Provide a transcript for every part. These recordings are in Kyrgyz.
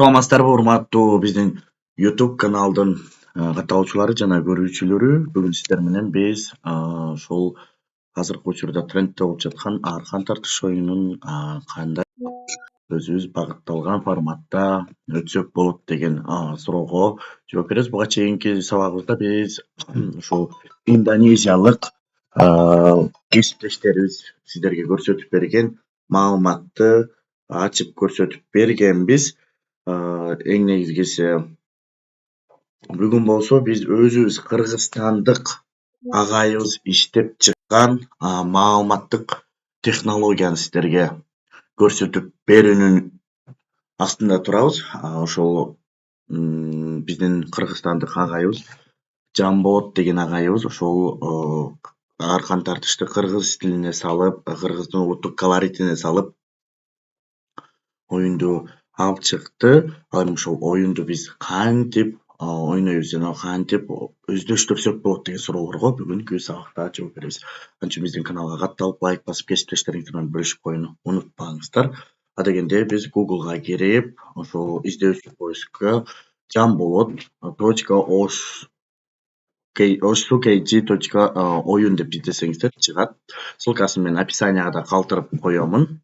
Саламатсыздарбы урматтуу биздин YouTube каналдын катталуучулары жана көрүүчүлөрү. Бүгүн сиздер менен биз ушул азыркы учурда трендте болуп жаткан аркан тартыш оюнун кандай өзүбүз багытталган форматта өтсөк болот деген суроого жооп беребиз. Буга чейинки сабагыбызда биз ушул индонезиялык кесиптештерибиз сиздерге көрсөтүп берген маалыматты ачып көрсөтүп бергенбиз. Эң негизгиси бүгүн болсо биз өзүбүз кыргызстандык агайыбыз иштеп чыккан маалыматтык технологияны сиздерге көрсөтүп берүүнүн астында турабыз. Ошол биздин кыргызстандык агайыбыз Жамболот деген агайыбыз ошол аркан тартышты кыргыз тилине салып, кыргыздын улуттук колоритине салып оюнду алып чыкты. Ал эми ошол оюнду биз кантип ойнойбуз жана кантип өздөштүрсөк болот деген суроолорго бүгүнкү сабакта жооп беребиз. Анткени биздин каналга катталып, лайк басып, кесиптештериңиз менен бөлүшүп койууну унутпаңыздар. Адегенде биз Google'га кирип, ошол издөөчү поискка jambolot.oshsukg.oyun деп издесеңиздер чыгат. Ссылкасын мен описанияга да калтырып коёмун.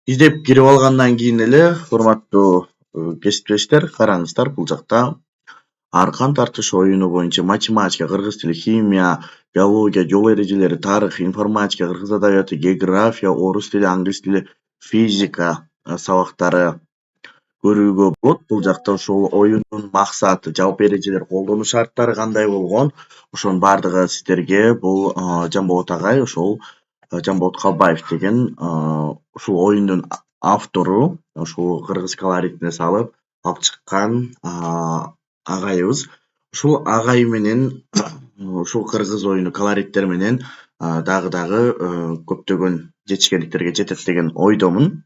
Издеп кирип алгандан кийин эле урматтуу кесиптештер, караңыздар, бул жакта аркан тартыш оюну боюнча математика, кыргыз тили, химия, биология, жол эрежелери, тарых, информатика, кыргыз адабияты, география, орус тили, англис тили, физика сабактары көрүүгө болот. Бул жакта ошол оюндун максаты, жалпы эрежелер, колдонуу шарттары кандай болгон, ошонун баардыгы сиздерге бул Жамболот агай, ошол Жамболот Калбаев деген ушул оюндун автору, ушул кыргыз колоритине салып алып чыккан агайыбыз. Ушул агай менен ушул кыргыз оюну колориттер менен дагы көптөгөн жетишкендиктерге жетет деген ойдомун.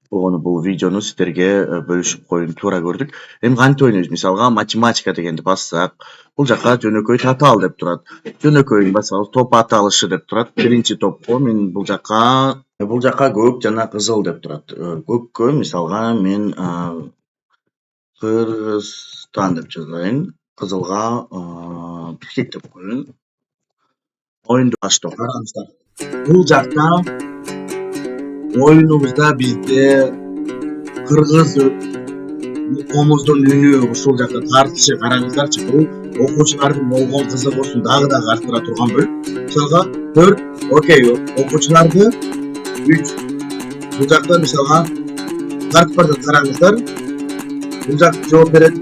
Бул видеону сиздерге бөлүшүп коюуну туура көрдүк. Эми кантип ойнойбуз? Мисалга математика дегенди бассак, бул жака жөнөкөй татаал деп турат. Жөнөкөйүн бассабыз топ аталышы деп турат. Биринчи топко мен бул жака көк жана кызыл деп турат. Көккө мисалга мен Кыргызстан деп жазайын. Кызылга Бишкек деп коеюн. Оюнду баштоо. Караңыздар. Бул жакта оюнубузда бизде кыргыз комуздун үнү ушул жакта тартышы. Караңыздарчы, бул окуучулардын болгон кызыгуусун дагы арттыра турган бөлүк. Мисалга 4, окей, окуучуларды 3. Бул жакта мисалга тартып барат, караңыздар. Бул жакта жооп берет.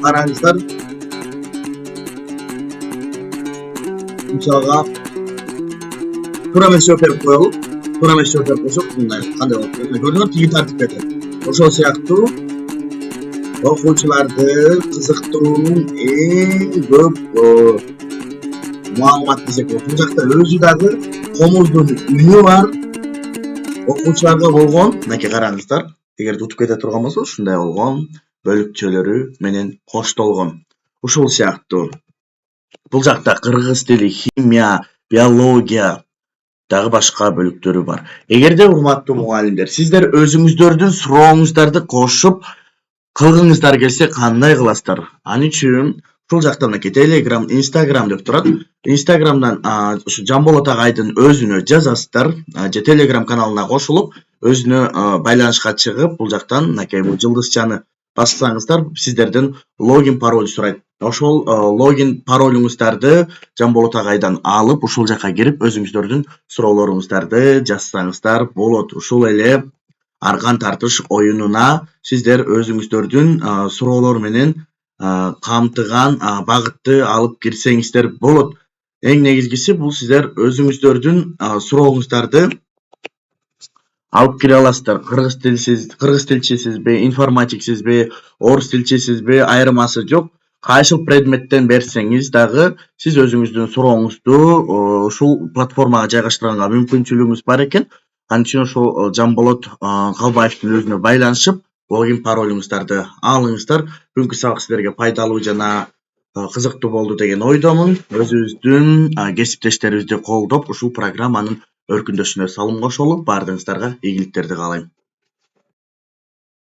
Караңыздар. Мисалга туура эмес жооп берип коелу. Туура эмес жооп берип койсок мындай кандай болот? Көрдүңөр, тиги тартып кетет. Ошол сыяктуу окуучуларды кызыктыруунун эң көп маалымат десек болот. Бул жакта өзү дагы комуздун үнү бар. Окуучуларга болгон, мынакей караңыздар. Эгерде утуп кете турган болсо, ушундай болгон бөлүкчөлөрү менен коштолгон. Ушул сыяктуу. Бул жакта кыргыз тили, химия, биология дагы башка бөлүктөрү бар. Эгерде урматтуу мугалимдер, сиздер өзүңүздөрдүн сурооңуздарды кошуп кылгыңыздар келсе кандай кыласыздар? Ал үчүн ушул жакта мынакей Telegram, Instagram деп турат. Instagramдан ушу Жамболот агайдын өзүнө жазасыздар, же Telegram каналына кошулуп, өзүнө байланышка чыгып, бул жактан мынакей бул жылдызчаны бассаңыздар, сиздерден логин пароль сурайт. Ошол логин паролуңуздарды Жамболот агайдан алып, ушул жака кирип, өзүңүздөрдүн суроолоруңуздарды жазсаңыздар болот. Ушул эле аркан тартыш оюнуна сиздер өзүңүздөрдүн суроолор менен камтыган багытты алып кирсеңиздер болот. Эң негизгиси бул сиздер өзүңүздөрдүн сурооңуздарды алып кире аласыздар. Кыргыз тилчисизби, информатиксизби, орус тилчисизби, айырмасы жок. Кайсыл предметтен берсеңиз дагы сиз өзүңүздүн сурооңузду ушул платформага жайгаштырганга мүмкүнчүлүгүңүз бар экен. Ал үчүн ошол Жамболот Калбаевдин өзүнө байланышып, логин паролуңуздарды алыңыздар. Бүгүнкү сабак сиздерге пайдалуу жана кызыктуу болду деген ойдомун. Өзүбүздүн кесиптештерибизди колдоп, ушул программанын өркүндөшүнө салым кошолу. Баардыгыңыздарга ийгиликтерди каалайм.